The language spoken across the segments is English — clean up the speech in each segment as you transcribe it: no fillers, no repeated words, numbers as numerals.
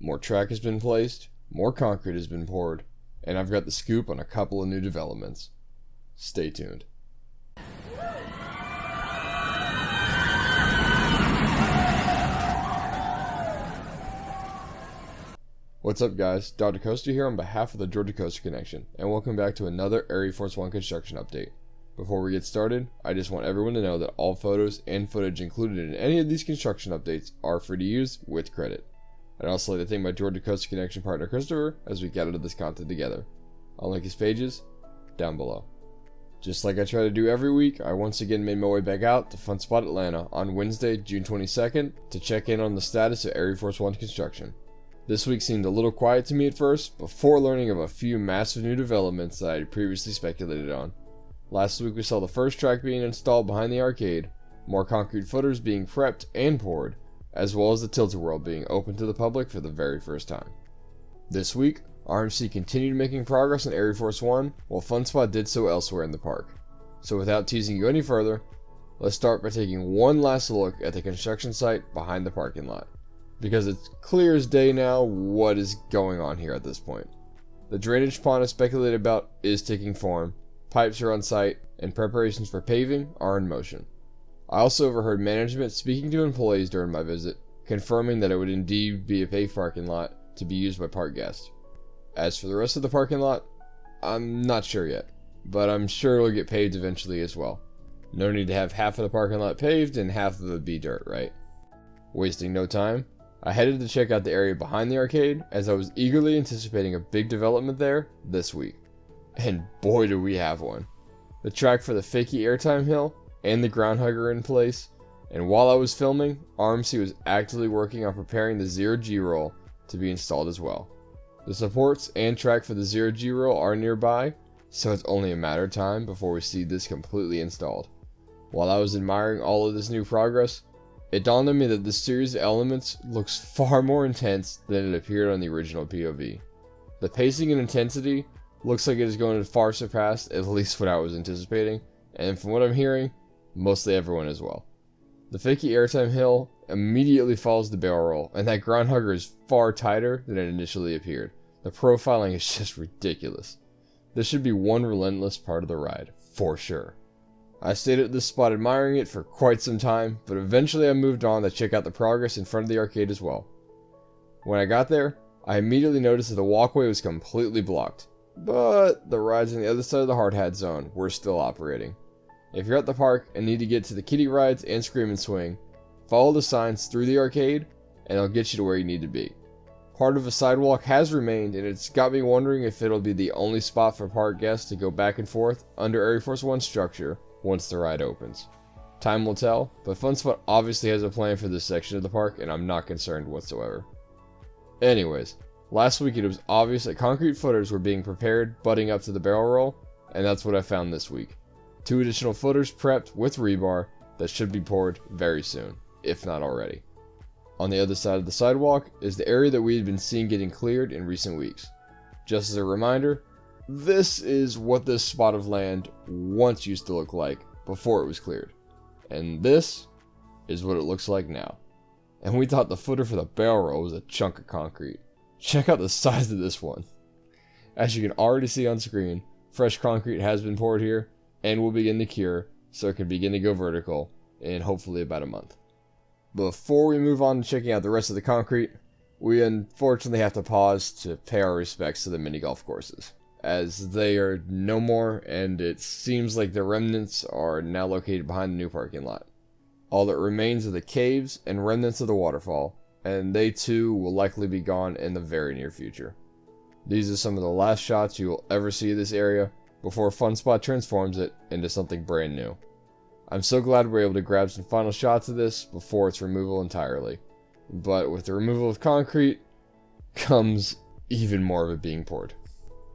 more track has been placed, more concrete has been poured, and I've got the scoop on a couple of new developments. Stay tuned. What's up guys, Dr. Costa here on behalf of the Georgia Coastal Connection, and welcome back to another ArieForce One construction update. Before we get started, I just want everyone to know that all photos and footage included in any of these construction updates are free to use with credit. I'd also like to thank my Georgia Coastal Connection partner Christopher as we gathered this content together. I'll link his pages down below. Just like I try to do every week, I once again made my way back out to Fun Spot Atlanta on Wednesday, June 22nd to check in on the status of ArieForce One construction. This week seemed a little quiet to me at first, before learning of a few massive new developments that I had previously speculated on. Last week we saw the first track being installed behind the arcade, more concrete footers being prepped and poured, as well as the Tilt-A-Whirl being open to the public for the very first time. This week, RMC continued making progress on ArieForce One, while Fun Spot did so elsewhere in the park. So without teasing you any further, let's start by taking one last look at the construction site behind the parking lot, because it's clear as day now what is going on here at this point. The drainage pond I speculated about is taking form, pipes are on site, and preparations for paving are in motion. I also overheard management speaking to employees during my visit, confirming that it would indeed be a paved parking lot to be used by park guests. As for the rest of the parking lot, I'm not sure yet, but I'm sure it'll get paved eventually as well. No need to have half of the parking lot paved and half of it be dirt, right? Wasting no time, I headed to check out the area behind the arcade as I was eagerly anticipating a big development there this week. And boy do we have one. The track for the fakie airtime hill and the ground hugger in place, and while I was filming, RMC was actively working on preparing the 0G roll to be installed as well. The supports and track for the 0G roll are nearby, so it's only a matter of time before we see this completely installed. While I was admiring all of this new progress, it dawned on me that this series of elements looks far more intense than it appeared on the original POV. The pacing and intensity looks like it is going to far surpass at least what I was anticipating, and from what I'm hearing, mostly everyone as well. The fakie airtime hill immediately follows the barrel roll, and that ground hugger is far tighter than it initially appeared. The profiling is just ridiculous. This should be one relentless part of the ride, for sure. I stayed at this spot admiring it for quite some time, but eventually I moved on to check out the progress in front of the arcade as well. When I got there, I immediately noticed that the walkway was completely blocked, but the rides on the other side of the hard hat zone were still operating. If you're at the park and need to get to the kiddie rides and scream and swing, follow the signs through the arcade and it'll get you to where you need to be. Part of a sidewalk has remained, and it's got me wondering if it'll be the only spot for park guests to go back and forth under ArieForce One structure once the ride opens. Time will tell, but Fun Spot obviously has a plan for this section of the park, and I'm not concerned whatsoever. Anyways, last week it was obvious that concrete footers were being prepared butting up to the barrel roll, and that's what I found this week. 2 additional footers prepped with rebar that should be poured very soon, if not already. On the other side of the sidewalk is the area that we had been seeing getting cleared in recent weeks. Just as a reminder, this is what this spot of land once used to look like before it was cleared. And this is what it looks like now. And we thought the footer for the barrel roll was a chunk of concrete. Check out the size of this one. As you can already see on screen, fresh concrete has been poured here and will begin to cure so it can begin to go vertical in hopefully about a month. Before we move on to checking out the rest of the concrete, we unfortunately have to pause to pay our respects to the mini golf courses, as they are no more, and it seems like the remnants are now located behind the new parking lot. All that remains are the caves and remnants of the waterfall, and they too will likely be gone in the very near future. These are some of the last shots you will ever see of this area before Fun Spot transforms it into something brand new. I'm so glad we're able to grab some final shots of this before its removal entirely, but with the removal of concrete comes even more of it being poured.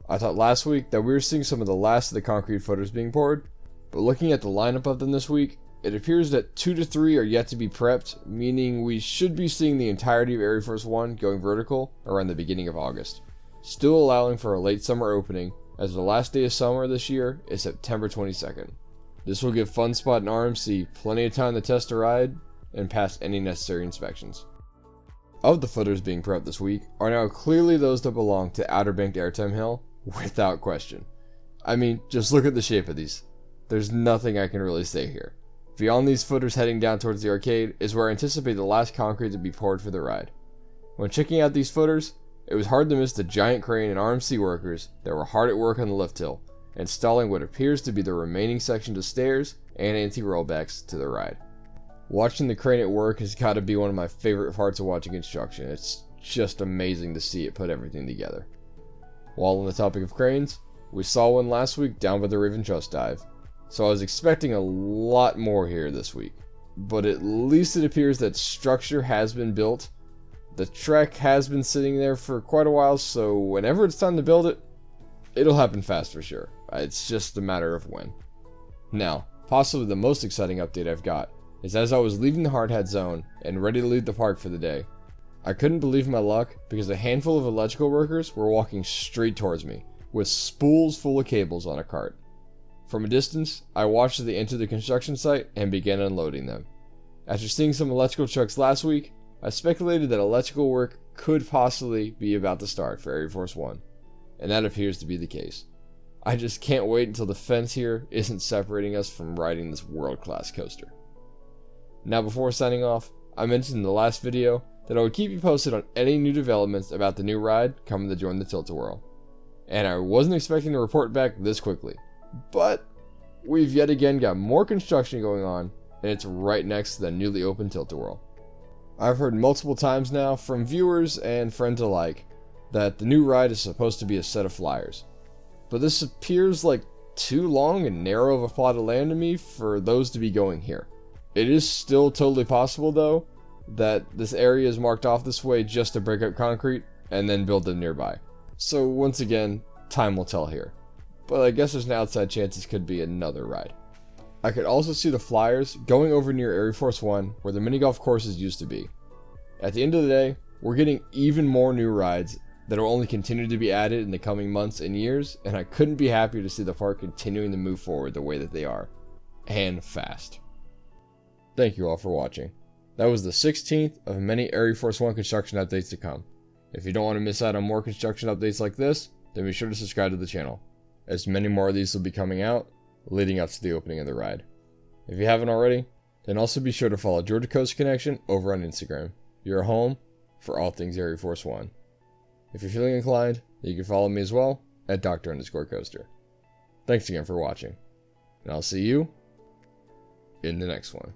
I thought last week that we were seeing some of the last of the concrete footers being poured, but looking at the lineup of them this week, it appears that 2 to 3 are yet to be prepped, meaning we should be seeing the entirety of ArieForce One going vertical around the beginning of August, still allowing for a late summer opening, as the last day of summer this year is September 22nd. This will give Fun Spot and RMC plenty of time to test a ride and pass any necessary inspections. of the footers being prepped this week are now clearly those that belong to Outer Banked Airtime Hill, without question. I mean, just look at the shape of these. There's nothing I can really say here. Beyond these footers heading down towards the arcade is where I anticipate the last concrete to be poured for the ride. When checking out these footers, it was hard to miss the giant crane and RMC workers that were hard at work on the lift hill, installing what appears to be the remaining sections of stairs and anti-rollbacks to the ride. Watching the crane at work has got to be one of my favorite parts of watching construction. It's just amazing to see it put everything together. While on the topic of cranes, we saw one last week down by the Raven Trust dive, so I was expecting a lot more here this week. But at least it appears that structure has been built. The trek has been sitting there for quite a while, so whenever it's time to build it, it'll happen fast for sure. It's just a matter of when. Now, possibly the most exciting update I've got is as I was leaving the hardhat zone and ready to leave the park for the day, I couldn't believe my luck because a handful of electrical workers were walking straight towards me with spools full of cables on a cart. From a distance, I watched as they entered the construction site and began unloading them. After seeing some electrical trucks last week, I speculated that electrical work could possibly be about to start for ArieForce One, and that appears to be the case. I just can't wait until the fence here isn't separating us from riding this world-class coaster. Now before signing off, I mentioned in the last video that I would keep you posted on any new developments about the new ride coming to join the Tilt-A-Whirl. And I wasn't expecting to report back this quickly, but we've yet again got more construction going on, and it's right next to the newly opened Tilt-A-Whirl. I've heard multiple times now from viewers and friends alike that the new ride is supposed to be a set of flyers, but this appears like too long and narrow of a plot of land to me for those to be going here. It is still totally possible though that this area is marked off this way just to break up concrete and then build them nearby. So once again, time will tell here, but I guess there's an outside chance this could be another ride. I could also see the flyers going over near ArieForce One where the mini golf courses used to be. At the end of the day, we're getting even more new rides that will only continue to be added in the coming months and years, and I couldn't be happier to see the park continuing to move forward the way that they are, and fast. Thank you all for watching. That was the 16th of many ArieForce One construction updates to come. If you don't want to miss out on more construction updates like this, then be sure to subscribe to the channel, as many more of these will be coming out leading up to the opening of the ride. If you haven't already, then also be sure to follow Georgia Coast Connection over on Instagram. Your home for all things ArieForce One. If you're feeling inclined, you can follow me as well at Dr_Coaster. Thanks again for watching, and I'll see you in the next one.